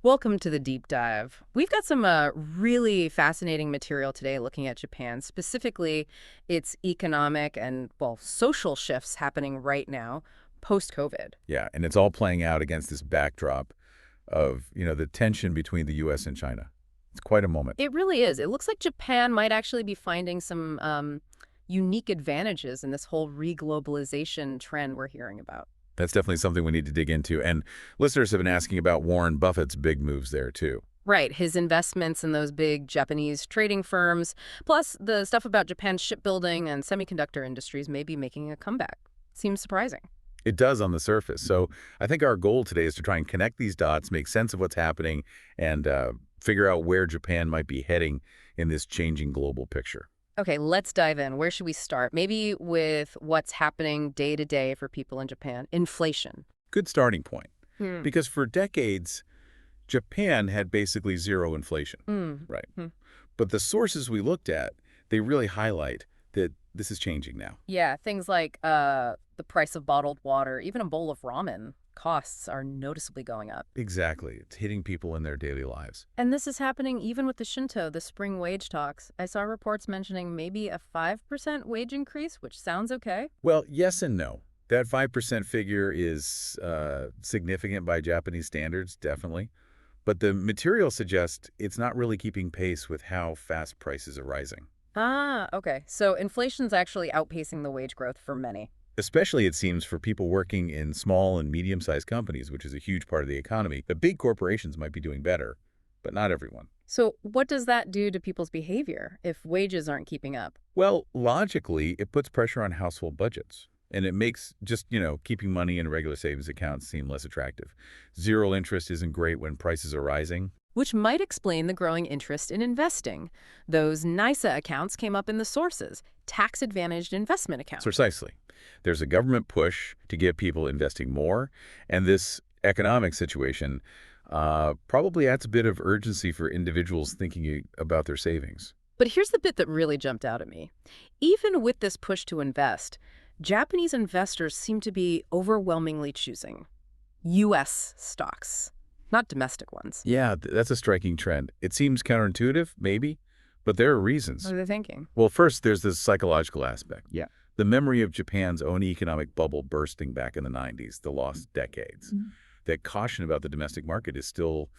Welcome to the deep dive. We've got some really fascinating material today looking at Japan, specifically its economic and, well, social shifts happening right now post-COVID. Yeah, and it's all playing out against this backdrop of, the tension between the U.S. and China. It's quite a moment. It really is. It looks like Japan might actually be finding some unique advantages in this whole reglobalization trend we're hearing about. That's definitely something we need to dig into. And listeners have been asking about Warren Buffett's big moves there, too. Right, his investments in those big Japanese trading firms, plus the stuff about Japan's shipbuilding and semiconductor industries may be making a comeback. Seems surprising. It does on the surface. So I think our goal today is to try and connect these dots, make sense of what's happening, and figure out where Japan might be heading in this changing global picture. Okay, let's dive in. Where should we start? Maybe with what's happening day to day for people in Japan. Inflation. Good starting point. Hmm. Because for decades, Japan had basically zero inflation. Right. Hmm. But the sources we looked at, they really highlight that this is changing now. Yeah, things like the price of bottled water, even a bowl of ramen costs are noticeably going up. Exactly. It's hitting people in their daily lives. And this is happening even with the Shinto, the spring wage talks. I saw reports mentioning maybe a 5% wage increase, which sounds okay. Well, yes and no. That 5% figure is significant by Japanese standards, definitely. But the material suggests it's not really keeping pace with how fast prices are rising. Ah, okay. So inflation's actually outpacing the wage growth for many. Especially, it seems, for people working in small and medium-sized companies, which is a huge part of the economy. The big corporations might be doing better, but not everyone. So what does that do to people's behavior if wages aren't keeping up? Well, logically, it puts pressure on household budgets. And it makes just, keeping money in regular savings accounts seem less attractive. Zero interest isn't great when prices are rising. Which might explain the growing interest in investing. Those NISA accounts came up in the sources, tax-advantaged investment accounts. Precisely. There's a government push to get people investing more, and this economic situation probably adds a bit of urgency for individuals thinking about their savings. But here's the bit that really jumped out at me. Even with this push to invest, Japanese investors seem to be overwhelmingly choosing U.S. stocks, not domestic ones. Yeah, that's a striking trend. It seems counterintuitive, maybe, but there are reasons. What are they thinking? Well, first, there's this psychological aspect. Yeah. The memory of Japan's own economic bubble bursting back in the 90s, the lost decades. That caution about the domestic market is still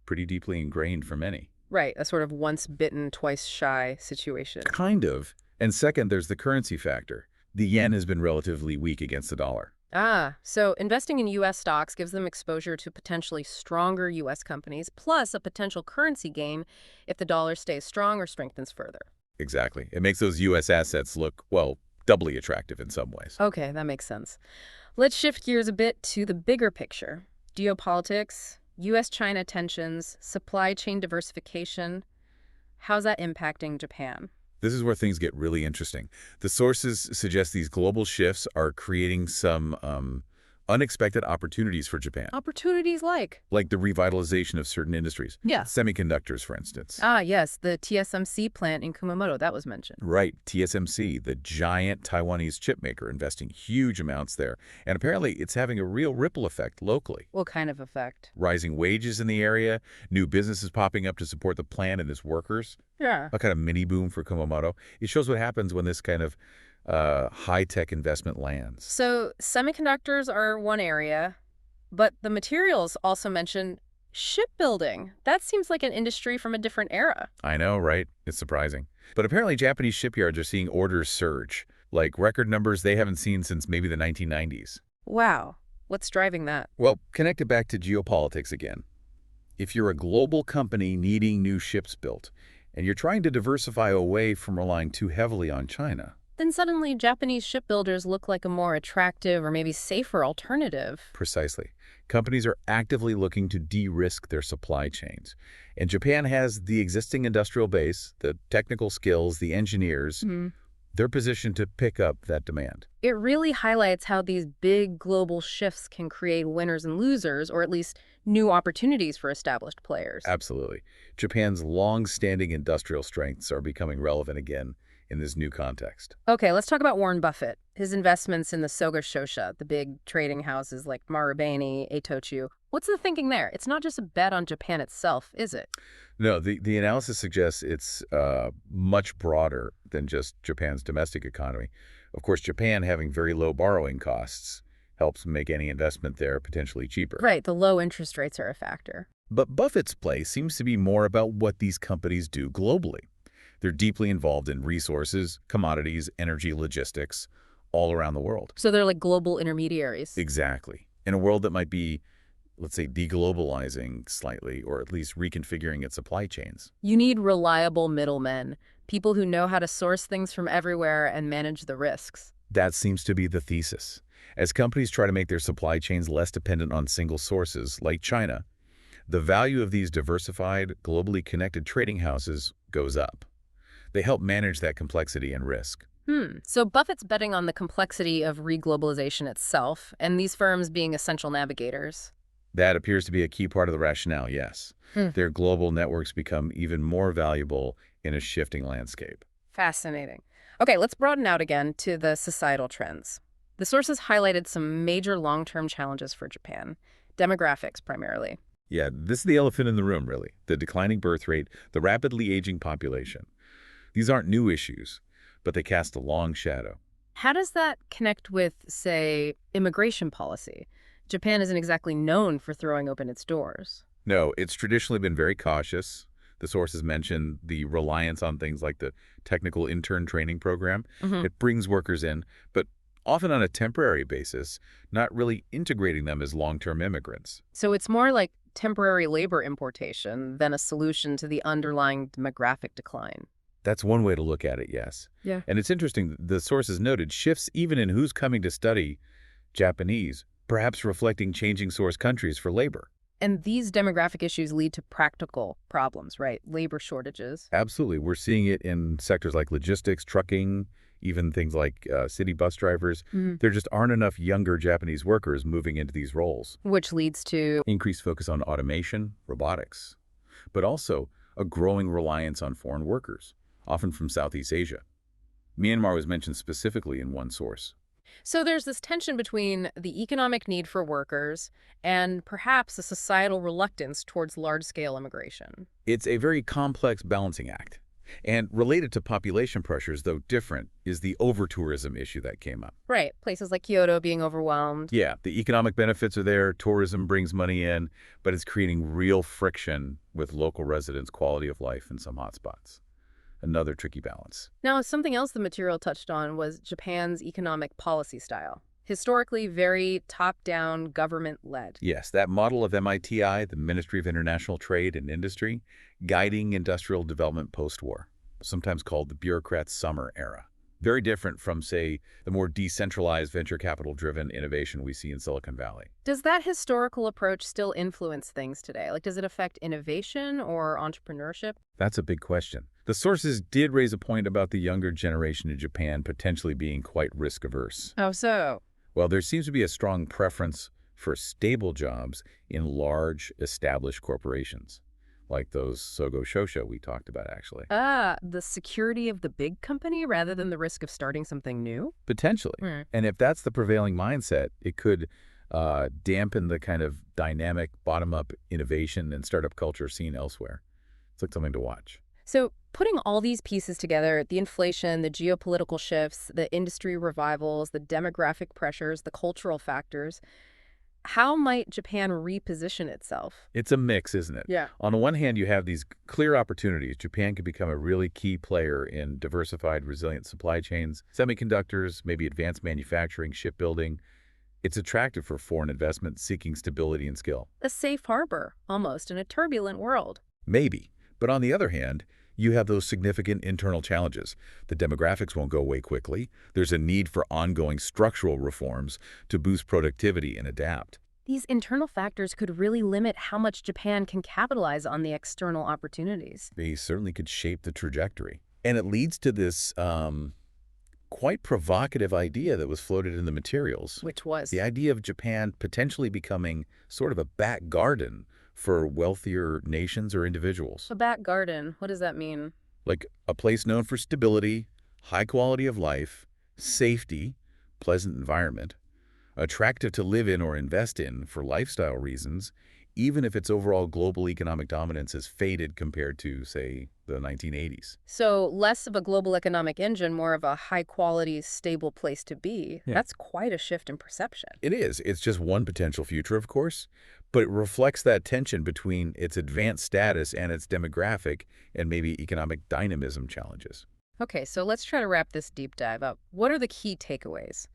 pretty deeply ingrained for many. Right, a sort of once bitten, twice shy situation. Kind of. And second, there's the currency factor. The yen has been relatively weak against the dollar. Ah, so investing in U.S. stocks gives them exposure to potentially stronger U.S. companies, plus a potential currency gain if the dollar stays strong or strengthens further. Exactly. It makes those U.S. assets look, well, doubly attractive in some ways. Okay, that makes sense. Let's shift gears a bit to the bigger picture. Geopolitics, U.S.-China tensions, supply chain diversification. How's that impacting Japan? This is where things get really interesting. The sources suggest these global shifts are creating some unexpected opportunities for Japan. Opportunities like the revitalization of certain industries. Yeah. Semiconductors, for instance. Ah, yes, the TSMC plant in Kumamoto, that was mentioned. Right, TSMC, the giant Taiwanese chip maker, investing huge amounts there. And apparently it's having a real ripple effect locally. What kind of effect? Rising wages in the area, new businesses popping up to support the plant and its workers. Yeah. A kind of mini boom for Kumamoto. It shows what happens when this kind of high-tech investment lands. So semiconductors are one area, but the materials also mention shipbuilding. That seems like an industry from a different era. I know, right? It's surprising. But apparently Japanese shipyards are seeing orders surge, like record numbers they haven't seen since maybe the 1990s. Wow. What's driving that? Well, connect it back to geopolitics again. If you're a global company needing new ships built, and you're trying to diversify away from relying too heavily on China, Then suddenly Japanese shipbuilders look like a more attractive or maybe safer alternative. precisely, companies are actively looking to de-risk their supply chains. And Japan has the existing industrial base, the technical skills, the engineers. They're positioned to pick up that demand. It really highlights how these big global shifts can create winners and losers, or at least new opportunities for established players. Absolutely. Japan's long-standing industrial strengths are becoming relevant again in this new context. Okay, let's talk about Warren Buffett. His investments in the Soga Shosha, the big trading houses like Marubeni, Eitochu. What's the thinking there? It's not just a bet on Japan itself, is it? No, the analysis suggests it's much broader than just Japan's domestic economy. Of course, Japan having very low borrowing costs helps make any investment there potentially cheaper. Right, the low interest rates are a factor. But Buffett's play seems to be more about what these companies do globally. They're deeply involved in resources, commodities, energy, logistics, all around the world. So they're like global intermediaries. Exactly. In a world that might be, let's say, deglobalizing slightly, or at least reconfiguring its supply chains. You need reliable middlemen, people who know how to source things from everywhere and manage the risks. That seems to be the thesis. As companies try to make their supply chains less dependent on single sources, like China, the value of these diversified, globally connected trading houses goes up. They help manage that complexity and risk. So Buffett's betting on the complexity of reglobalization itself, and these firms being essential navigators. That appears to be a key part of the rationale, yes. Their global networks become even more valuable in a shifting landscape. Fascinating. Okay, let's broaden out again to the societal trends. The sources highlighted some major long-term challenges for Japan, demographics primarily. Yeah, this is the elephant in the room, really. The declining birth rate, the rapidly aging population. These aren't new issues, but they cast a long shadow. How does that connect with, say, immigration policy? Japan isn't exactly known for throwing open its doors. No, it's traditionally been very cautious. The sources mention the reliance on things like the technical intern training program. It brings workers in, but often on a temporary basis, not really integrating them as long-term immigrants. So it's more like temporary labor importation than a solution to the underlying demographic decline. That's one way to look at it, yes. Yeah. And it's interesting, the sources noted shifts even in who's coming to study Japanese, perhaps reflecting changing source countries for labor. And these demographic issues lead to practical problems, right? Labor shortages. Absolutely. We're seeing it in sectors like logistics, trucking, even things like city bus drivers. There just aren't enough younger Japanese workers moving into these roles. Which leads to Increased focus on automation, robotics, but also a growing reliance on foreign workers, often from Southeast Asia. Myanmar was mentioned specifically in one source. So there's this tension between the economic need for workers and perhaps a societal reluctance towards large-scale immigration. It's a very complex balancing act. And related to population pressures, though different, is the over-tourism issue that came up. Right, places like Kyoto being overwhelmed. Yeah, the economic benefits are there, tourism brings money in, but it's creating real friction with local residents' quality of life in some hotspots. Another tricky balance. Now, something else the material touched on was Japan's economic policy style. Historically, very top-down, government-led. Yes, that model of MITI, the Ministry of International Trade and Industry, guiding industrial development post-war, sometimes called the bureaucrat's summer era. Very different from, say, the more decentralized venture capital-driven innovation we see in Silicon Valley. Does that historical approach still influence things today? Like, does it affect innovation or entrepreneurship? That's a big question. The sources did raise a point about the younger generation in Japan potentially being quite risk-averse. Oh, so? Well, there seems to be a strong preference for stable jobs in large, established corporations, like those Sogo Shosha we talked about, actually. The security of the big company rather than the risk of starting something new? Potentially. And if that's the prevailing mindset, it could dampen the kind of dynamic bottom-up innovation and startup culture seen elsewhere. It's like something to watch. So putting all these pieces together, the inflation, the geopolitical shifts, the industry revivals, the demographic pressures, the cultural factors, how might Japan reposition itself? It's a mix, isn't it? Yeah. On the one hand, you have these clear opportunities. Japan could become a really key player in diversified, resilient supply chains, semiconductors, maybe advanced manufacturing, shipbuilding. It's attractive for foreign investment seeking stability and skill. A safe harbor, almost, in a turbulent world. Maybe. But on the other hand, you have those significant internal challenges. The demographics won't go away quickly. There's a need for ongoing structural reforms to boost productivity and adapt. These internal factors could really limit how much Japan can capitalize on the external opportunities. They certainly could shape the trajectory. And it leads to this quite provocative idea that was floated in the materials. Which was? The idea of Japan potentially becoming sort of a back garden for wealthier nations or individuals. A back garden, what does that mean? Like a place known for stability, High quality of life, safety, pleasant environment, attractive to live in or invest in for lifestyle reasons, even if its overall global economic dominance has faded compared to, say, the 1980s. So less of a global economic engine, more of a high-quality, stable place to be. Yeah. That's quite a shift in perception. It is. It's just one potential future, of course, but it reflects that tension between its advanced status and its demographic and maybe economic dynamism challenges. Okay, so let's try to wrap this deep dive up. What are the key takeaways?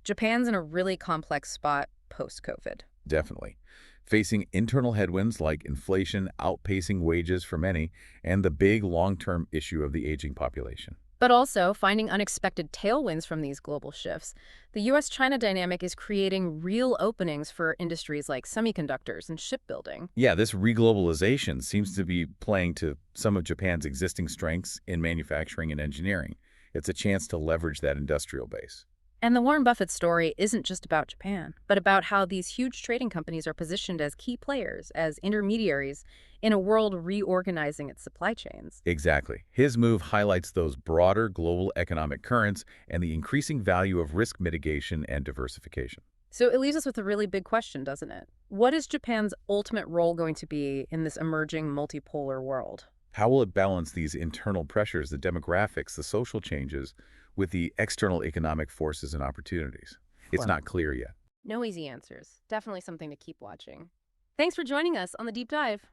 Japan's in a really complex spot post-COVID. Definitely. Facing internal headwinds like inflation outpacing wages for many and the big long-term issue of the aging population. But also finding unexpected tailwinds from these global shifts. The U.S.-China dynamic is creating real openings for industries like semiconductors and shipbuilding. Yeah, this reglobalization seems to be playing to some of Japan's existing strengths in manufacturing and engineering. It's a chance to leverage that industrial base. And the Warren Buffett story isn't just about Japan, but about how these huge trading companies are positioned as key players, as intermediaries, in a world reorganizing its supply chains. Exactly. His move highlights those broader global economic currents and the increasing value of risk mitigation and diversification. So it leaves us with a really big question, doesn't it? What is Japan's ultimate role going to be in this emerging multipolar world? How will it balance these internal pressures, the demographics, the social changes, with the external economic forces and opportunities? It's Well, not clear yet. no easy answers. Definitely something to keep watching. Thanks for joining us on the Deep Dive.